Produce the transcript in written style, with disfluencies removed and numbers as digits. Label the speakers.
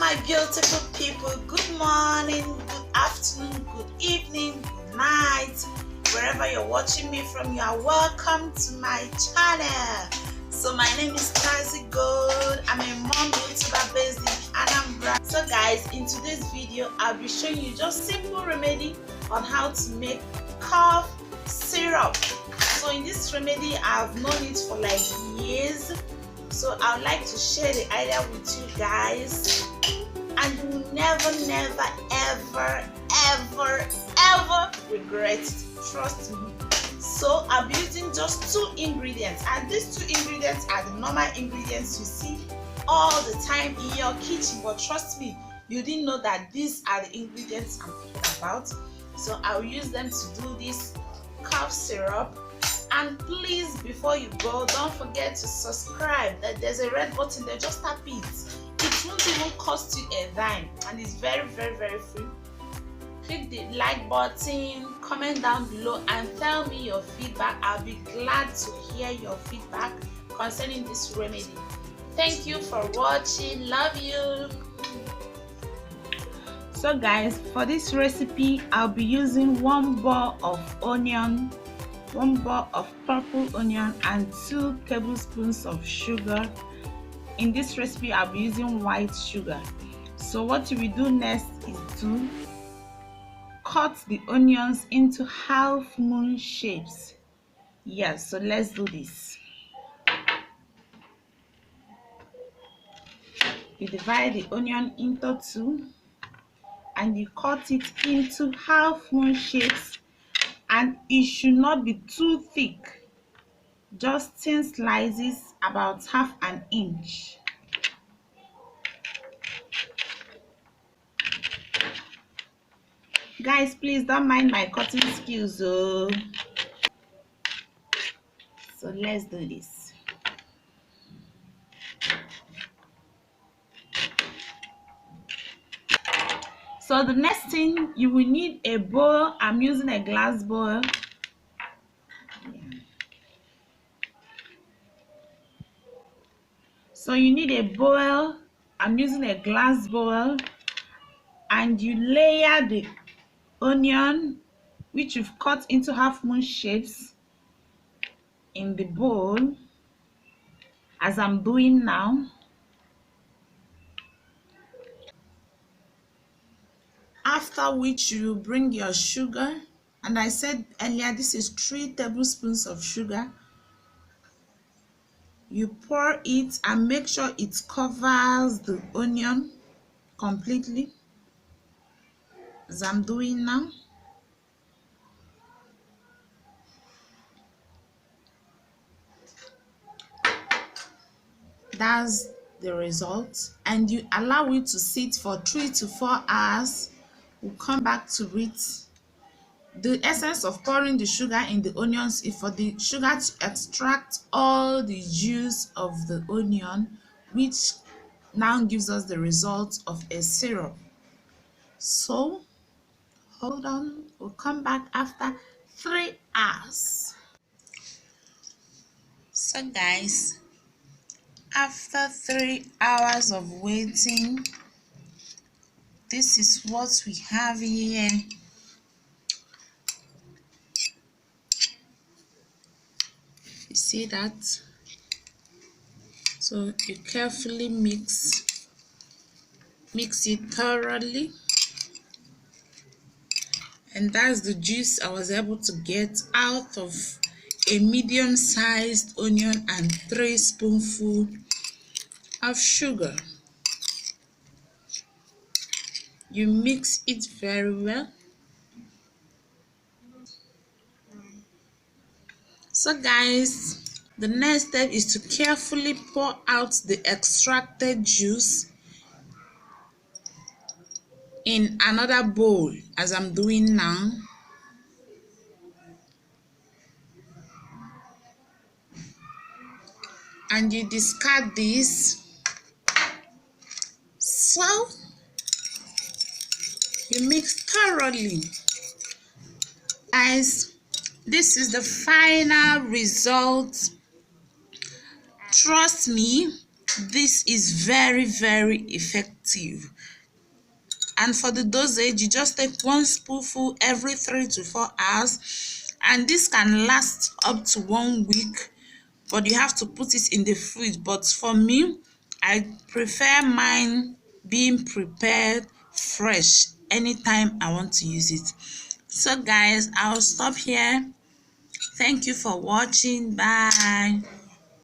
Speaker 1: my beautiful people, good morning, good afternoon, good evening, good night. Wherever you're watching me from, you are welcome to my channel. So my name is Kazi Gold. I'm a mom YouTuber based in Anambra. So guys, in today's video, I'll be showing you just simple remedy on how to make cough syrup. So in this remedy, I've known it for like years. So I would like to share the idea with you guys, and you will never, ever regret it. Trust me. So I'm using just 2 ingredients, and these 2 ingredients are the normal ingredients you see all the time in your kitchen. But trust me, you didn't know that these are the ingredients I'm talking about. So I'll use them to do this cough syrup. And please, before you go, don't forget to subscribe. There's a red button there, just tap it. It won't even cost you a dime, and it's very free. Click the like button, comment down below and tell me your feedback. I'll be glad to hear your feedback concerning this remedy. Thank you for watching. Love you. So guys, for this recipe, I'll be using 1 ball of onion, 1 ball of purple onion, and 2 tablespoons of sugar. In this recipe, I'll be using white sugar. So what you will do next is to cut the onions into half moon shapes. Yes, so let's do this. You divide the onion into 2 and you cut it into half moon shapes, and it should not be too thick, just thin slices about half an inch. Guys, please don't mind my cutting skills. So let's do this. So the next thing, you will need a bowl. I'm using a glass bowl. So you need a bowl. I'm using a glass bowl, and you layer the onion, which you've cut into half moon shapes, in the bowl as I'm doing now. After which you bring your sugar, and I said earlier this is 3 tablespoons of sugar. You pour it and make sure it covers the onion completely, as I'm doing now. That's the result, and you allow it to sit for 3 to 4 hours. We'll come back to it. The essence of pouring the sugar in the onions is for the sugar to extract all the juice of the onion, which now gives us the result of a syrup. So hold on, we'll come back after 3 hours. So guys, after 3 hours of waiting, this is what we have here. You see that? So you carefully mix it thoroughly, and that's the juice I was able to get out of a medium-sized onion and 3 spoonfuls of sugar. You mix it very well. So guys, the next step is to carefully pour out the extracted juice in another bowl, as I'm doing now. And you discard this. So you mix thoroughly. Guys, this is the final result. Trust me, This is very, very effective. And for the dosage, you just take 1 spoonful every 3 to 4 hours, and this can last up to 1 week, but you have to put it in the fridge. But for me, I prefer mine being prepared fresh anytime I want to use it. So guys, I'll stop here. Thank you for watching. Bye.